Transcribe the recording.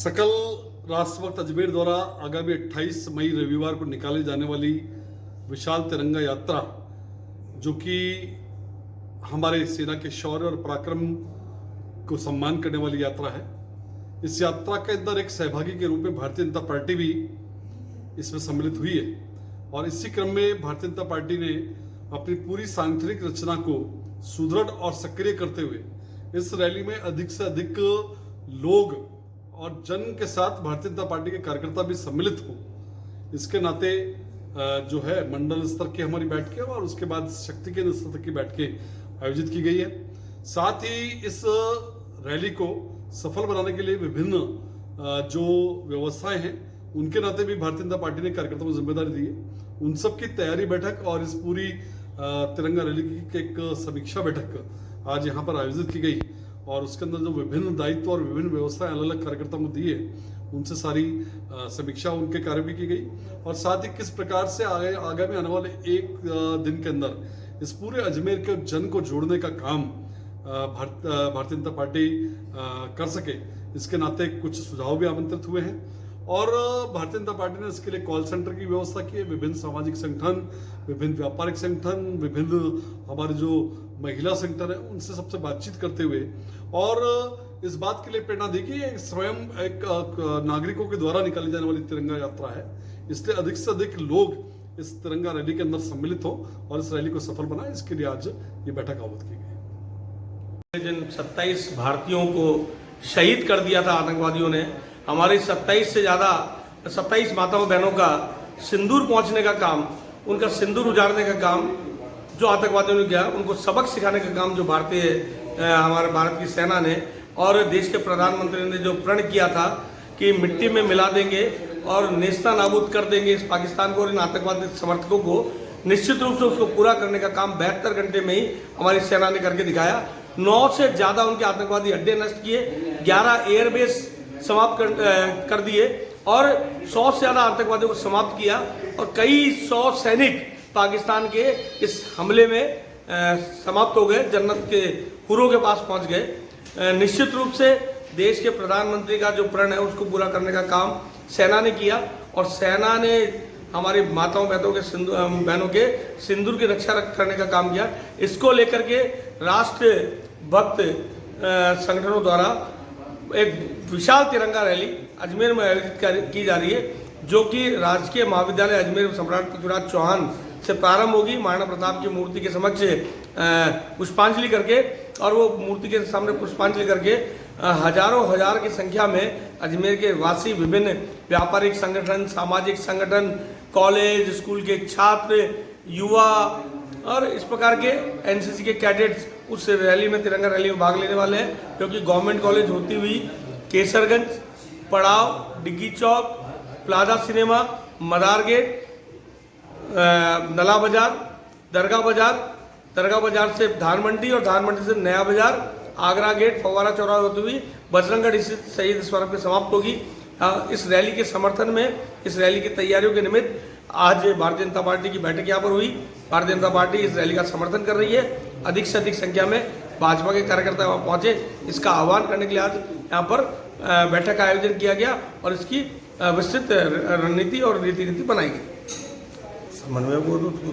सकल राष्ट्रभक्त अजमेर द्वारा आगामी 28 मई रविवार को निकाली जाने वाली विशाल तिरंगा यात्रा, जो कि हमारे सेना के शौर्य और पराक्रम को सम्मान करने वाली यात्रा है। इस यात्रा के अंदर एक सहभागी के रूप में भारतीय जनता पार्टी भी इसमें सम्मिलित हुई है और इसी क्रम में भारतीय जनता पार्टी ने अपनी पूरी सांगठनिक रचना को सुदृढ़ और सक्रिय करते हुए इस रैली में अधिक से अधिक लोग और जन के साथ भारतीय जनता पार्टी के कार्यकर्ता भी सम्मिलित हो, इसके नाते जो है मंडल स्तर की हमारी बैठकें और उसके बाद शक्ति केंद्र स्तर तक की बैठकें आयोजित की गई है। साथ ही इस रैली को सफल बनाने के लिए विभिन्न जो व्यवस्थाएं हैं उनके नाते भी भारतीय जनता पार्टी ने कार्यकर्ताओं को जिम्मेदारी दी है। उन सब की तैयारी बैठक और इस पूरी तिरंगा रैली की एक समीक्षा बैठक आज यहाँ पर आयोजित की गई और उसके अंदर जो विभिन्न दायित्व और विभिन्न व्यवस्थाएं अलग अलग कार्यकर्ताओं को दी है उनसे सारी समीक्षा उनके कार्य भी की गई और साथ ही किस प्रकार से आगामी आने वाले एक दिन के अंदर इस पूरे अजमेर के जन को जोड़ने का काम भारतीय जनता पार्टी कर सके, इसके नाते कुछ सुझाव भी आमंत्रित हुए हैं और भारतीय जनता पार्टी ने इसके लिए कॉल सेंटर की व्यवस्था की है। विभिन्न सामाजिक संगठन, विभिन्न व्यापारिक संगठन, विभिन्न हमारे जो महिला संगठन है उनसे सबसे बातचीत करते हुए और इस बात के लिए प्रेरणा दी कि स्वयं एक नागरिकों के द्वारा निकाली जाने वाली तिरंगा यात्रा है, इसलिए अधिक से अधिक लोग इस तिरंगा रैली के अंदर सम्मिलित हो और इस रैली को सफल बनाए, इसके लिए आज ये बैठक आयोजित की गई। जिन 27 भारतीयों को शहीद कर दिया था आतंकवादियों ने, हमारी 27 माताओं बहनों का सिंदूर पहुंचने का काम, उनका सिंदूर उजाड़ने का काम जो आतंकवादियों ने किया, उनको सबक सिखाने का काम जो हमारे भारत की सेना ने और देश के प्रधानमंत्री ने जो प्रण किया था कि मिट्टी में मिला देंगे और नेस्ता नाबूद कर देंगे इस पाकिस्तान को और इन आतंकवादी समर्थकों को, निश्चित रूप से उसको पूरा करने का काम 72 घंटे में ही हमारी सेना ने करके दिखाया। 9 से ज्यादा उनके आतंकवादी अड्डे नष्ट किए, 11 एयरबेस समाप्त कर दिए और 100 से ज्यादा आतंकवादियों को समाप्त किया और कई 100 सैनिक पाकिस्तान के इस हमले में समाप्त हो गए, जन्नत के हुरों के पास पहुंच गए। निश्चित रूप से देश के प्रधानमंत्री का जो प्रण है उसको पूरा करने का काम सेना ने किया और सेना ने हमारी माताओं बहनों के सिंदूर की रक्षा करने का काम किया। इसको लेकर के राष्ट्र भक्त संगठनों द्वारा एक विशाल तिरंगा रैली अजमेर में आयोजित की जा रही है, जो कि राजकीय महाविद्यालय अजमेर सम्राट पृथ्वीराज चौहान से प्रारंभ होगी। महाराणा प्रताप की मूर्ति के समक्ष पुष्पांजलि करके और वो मूर्ति के सामने पुष्पांजलि करके हजारों हजार की संख्या में अजमेर के वासी, विभिन्न व्यापारिक संगठन, सामाजिक संगठन, कॉलेज स्कूल के छात्र, युवा और इस प्रकार के एनसीसी के कैडेट्स उस रैली में, तिरंगा रैली में भाग लेने वाले हैं, क्योंकि गवर्नमेंट कॉलेज होती हुई केसरगंज, पड़ाव, डिग्गी चौक, प्लाजा सिनेमा, मदार गेट, नला बाजार, दरगाह बाजार से धान मंडी और धान मंडी से नया बाजार, आगरा गेट, फव्वारा चौराहा होती हुई बजरंगगढ़ स्थित शहीद स्मारक पे समाप्त होगी। इस रैली के समर्थन में, इस रैली की तैयारियों के निमित्त आज भारतीय जनता पार्टी की बैठक यहाँ पर हुई। भारतीय जनता पार्टी इस रैली का समर्थन कर रही है। अधिक से अधिक संख्या में भाजपा के कार्यकर्ता वहाँ पहुंचे, इसका आह्वान करने के लिए आज यहाँ पर बैठक का आयोजन किया गया और इसकी विस्तृत रणनीति और नीति बनाई गई। समन्वय